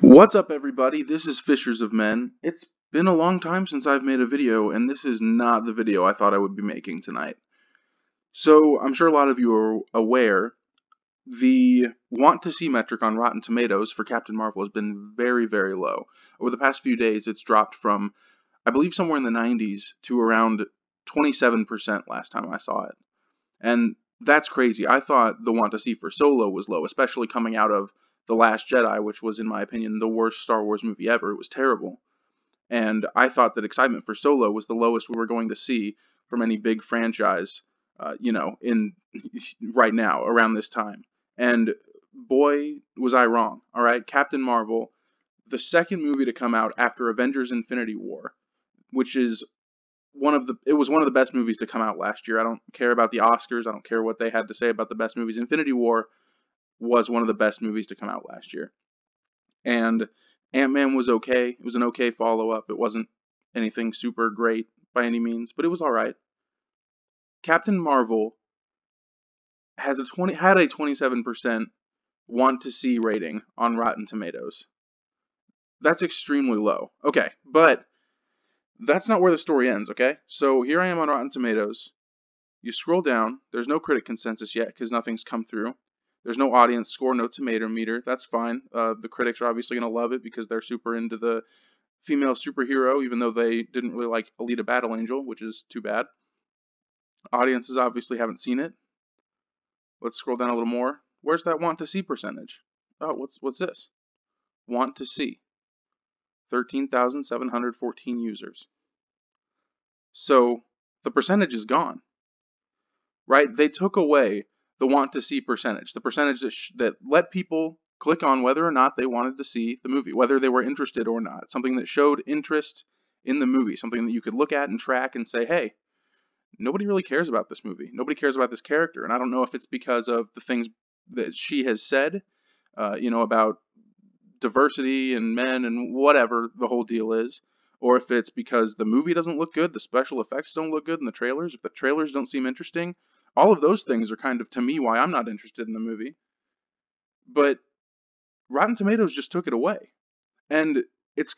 What's up, everybody? This is Fishers of Men. It's been a long time since I've made a video, and this is not the video I thought I would be making tonight. So, I'm sure a lot of you are aware, the want to see metric on Rotten Tomatoes for Captain Marvel has been very, very low. Over the past few days, it's dropped from, I believe, somewhere in the 90s to around 27% last time I saw it. And that's crazy. I thought the want to see for Solo was low, especially coming out of The Last Jedi, which was, in my opinion, the worst Star Wars movie ever. It was terrible. And I thought that excitement for Solo was the lowest we were going to see from any big franchise, in right now, around this time. And boy, was I wrong. All right, Captain Marvel, the second movie to come out after Avengers Infinity War, which is it was one of the best movies to come out last year. I don't care about the Oscars. I don't care what they had to say about the best movies. Infinity War was one of the best movies to come out last year. And Ant-Man was okay. It was an okay follow-up. It wasn't anything super great by any means, but it was all right. Captain Marvel had a 27% want to see rating on Rotten Tomatoes. That's extremely low. Okay, but that's not where the story ends, okay? So here I am on Rotten Tomatoes. You scroll down. There's no critic consensus yet because nothing's come through. There's no audience score, no tomato meter. That's fine. The critics are obviously going to love it because they're super into the female superhero, even though they didn't really like Alita Battle Angel, which is too bad. Audiences obviously haven't seen it. Let's scroll down a little more. Where's that want to see percentage? Oh, what's this? Want to see. 13,714 users. So the percentage is gone. Right? They took away the want to see percentage, the percentage that let people click on whether or not they wanted to see the movie, whether they were interested or not, something that showed interest in the movie, something that you could look at and track and say, hey, nobody really cares about this movie. Nobody cares about this character. And I don't know if it's because of the things that she has said, about diversity and men and whatever the whole deal is, or if it's because the movie doesn't look good, the special effects don't look good in the trailers, if the trailers don't seem interesting. All of those things are kind of, to me, why I'm not interested in the movie. But Rotten Tomatoes just took it away. And it's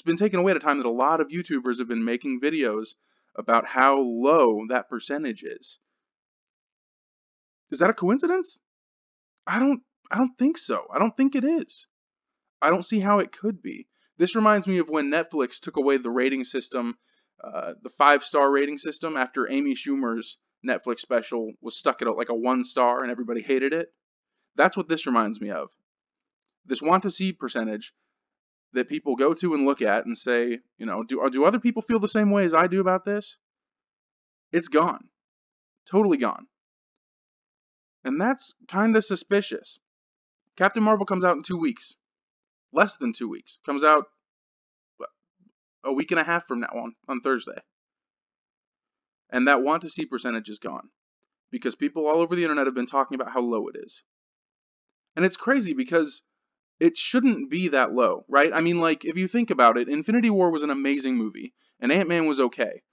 been taken away at a time that a lot of YouTubers have been making videos about how low that percentage is. Is that a coincidence? I don't think so. I don't think it is. I don't see how it could be. This reminds me of when Netflix took away the rating system, the 5-star rating system, after Amy Schumer's Netflix special was stuck at like a 1 star and everybody hated it. That's what this reminds me of. This want to see percentage that people go to and look at and say, do other people feel the same way as I do about this? It's gone. Totally gone. And that's kind of suspicious. Captain Marvel comes out in 2 weeks. Less than 2 weeks. Comes out a week and a half from now on Thursday. And that want to see percentage is gone. Because people all over the internet have been talking about how low it is. And it's crazy because it shouldn't be that low, right? I mean, like, if you think about it, Infinity War was an amazing movie, and Ant-Man was okay.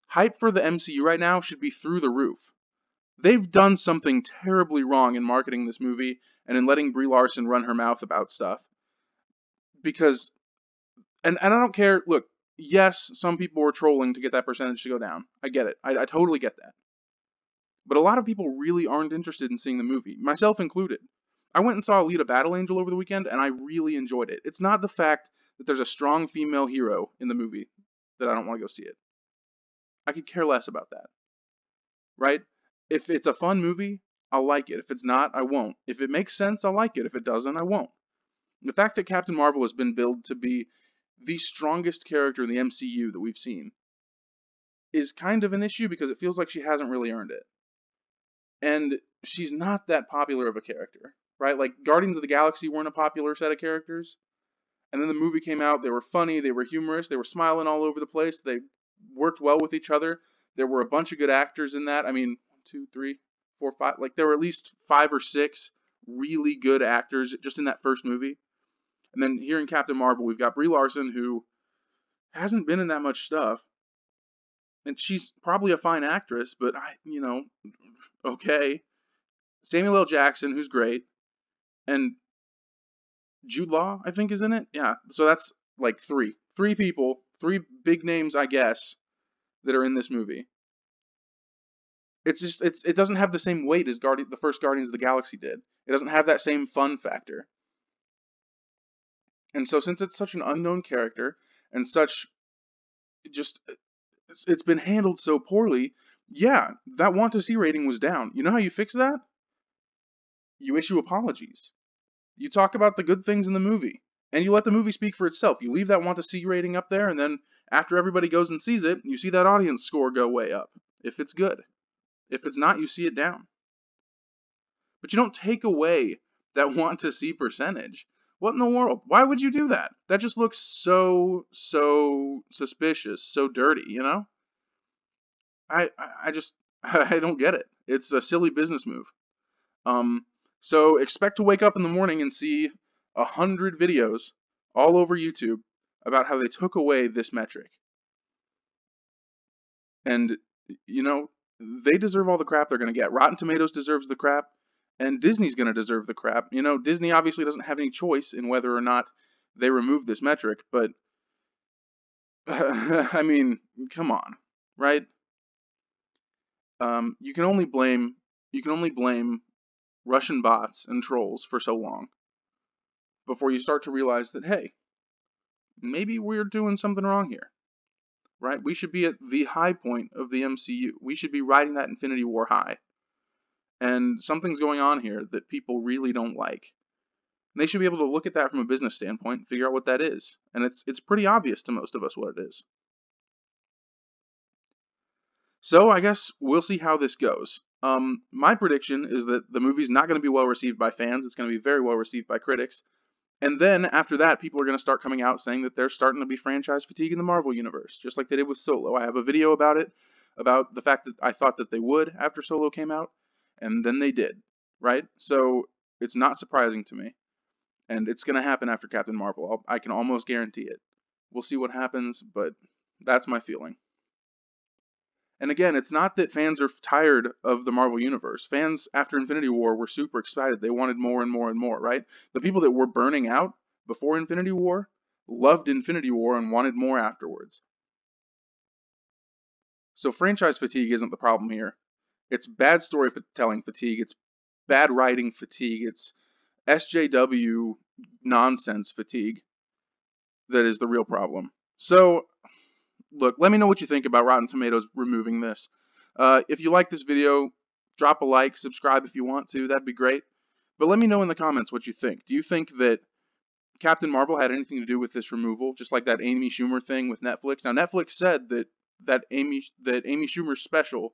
Hype for the MCU right now should be through the roof. They've done something terribly wrong in marketing this movie and in letting Brie Larson run her mouth about stuff. Because, and I don't care, look, yes, some people were trolling to get that percentage to go down. I get it. I totally get that. But a lot of people really aren't interested in seeing the movie, myself included. I went and saw Alita Battle Angel over the weekend, and I really enjoyed it. It's not the fact that there's a strong female hero in the movie that I don't want to go see it. I could care less about that. Right? If it's a fun movie, I'll like it. If it's not, I won't. If it makes sense, I'll like it. If it doesn't, I won't. The fact that Captain Marvel has been billed to be the strongest character in the MCU that we've seen is kind of an issue because it feels like she hasn't really earned it. And she's not that popular of a character, right? Like, Guardians of the Galaxy weren't a popular set of characters. And then the movie came out, they were funny, they were humorous, they were smiling all over the place, they worked well with each other. There were a bunch of good actors in that. I mean, 1, 2, 3, 4, 5, like there were at least 5 or 6 really good actors just in that first movie. And then here in Captain Marvel, we've got Brie Larson, who hasn't been in that much stuff. And she's probably a fine actress, but okay. Samuel L. Jackson, who's great. And Jude Law, I think, is in it. Yeah, so that's like three people, three big names, I guess, that are in this movie. It's just it doesn't have the same weight as the first Guardians of the Galaxy did. It doesn't have that same fun factor. And so since it's such an unknown character and such just it's been handled so poorly, yeah, that want to see rating was down. You know how you fix that? You issue apologies. You talk about the good things in the movie, and you let the movie speak for itself. You leave that want to see rating up there, and then after everybody goes and sees it, you see that audience score go way up. If it's good. If it's not, you see it down. But you don't take away that want to see percentage. What in the world? Why would you do that? That just looks so suspicious, so dirty, you know? I just I don't get it. It's a silly business move. Um, so expect to wake up in the morning and see 100 videos all over YouTube about how they took away this metric. And, you know, they deserve all the crap they're going to get. Rotten Tomatoes deserves the crap, and Disney's going to deserve the crap. You know, Disney obviously doesn't have any choice in whether or not they remove this metric, but, I mean, come on, right? You can only blame Russian bots and trolls for so long before you start to realize that, hey, maybe we're doing something wrong here, right? We should be at the high point of the MCU. We should be riding that Infinity War high. And something's going on here that people really don't like. And they should be able to look at that from a business standpoint and figure out what that is. And it's pretty obvious to most of us what it is. So I guess we'll see how this goes. My prediction is that the movie's not going to be well received by fans. It's going to be very well received by critics. And then after that, people are going to start coming out saying that there's starting to be franchise fatigue in the Marvel Universe, just like they did with Solo. I have a video about it, about the fact that I thought that they would after Solo came out, and then they did, right? So it's not surprising to me, and it's going to happen after Captain Marvel. I can almost guarantee it. We'll see what happens, but that's my feeling. And again, it's not that fans are tired of the Marvel Universe. Fans after Infinity War were super excited. They wanted more and more and more, right? The people that were burning out before Infinity War loved Infinity War and wanted more afterwards. So franchise fatigue isn't the problem here. It's bad storytelling fatigue. It's bad writing fatigue. It's SJW nonsense fatigue that is the real problem. So look, let me know what you think about Rotten Tomatoes removing this. If you like this video, drop a like, subscribe if you want to. That'd be great. But let me know in the comments what you think. Do you think that Captain Marvel had anything to do with this removal, just like that Amy Schumer thing with Netflix? Now, Netflix said that Amy Schumer's special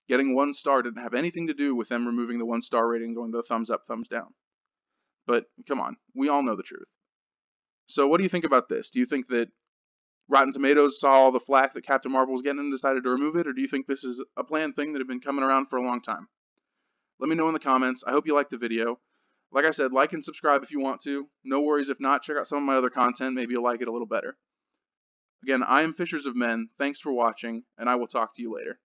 getting 1 star didn't have anything to do with them removing the 1 star rating, going to the thumbs up, thumbs down. But come on, we all know the truth. So what do you think about this? Do you think that Rotten Tomatoes saw all the flack that Captain Marvel was getting and decided to remove it, or do you think this is a planned thing that had been coming around for a long time? Let me know in the comments. I hope you liked the video. Like I said, like and subscribe if you want to. No worries if not. Check out some of my other content. Maybe you'll like it a little better. Again, I am Fishers of Men. Thanks for watching, and I will talk to you later.